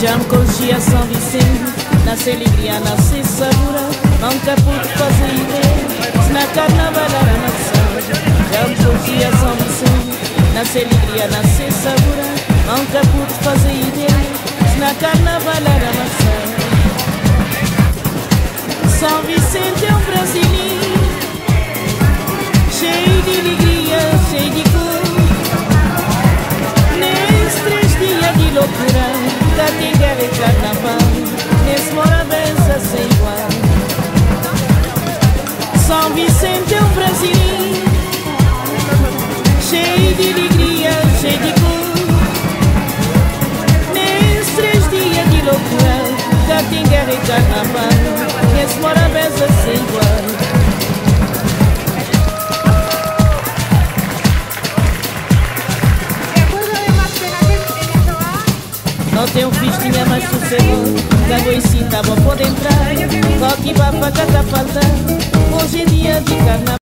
Já me conhecia São Vicente, nasce alegria, nasce sabura. Nunca pude fazer ideia, se na carnaval era maçã. Já me conhecia São Vicente, nasce alegria, nasce sabura. Nunca pude fazer ideia, se na carnaval era maçã. São Vicente é um brasileiro, cheio de alegria, cheio de cor. Nesses 3 dias de loucura, cá tem guerra e carnaval, nesse Morabeza sem igual. São Vicente é um brasileiro, cheio de alegria, cheio de cor. Nesses 3 dias de loucura, cá tem guerra e carnaval, nesse Morabeza sem igual. Não tenho festinha, mas sossego. Cago e cinta, vou poder entrar. Coque, bafa, cata, falta. Hoje é dia de carnaval.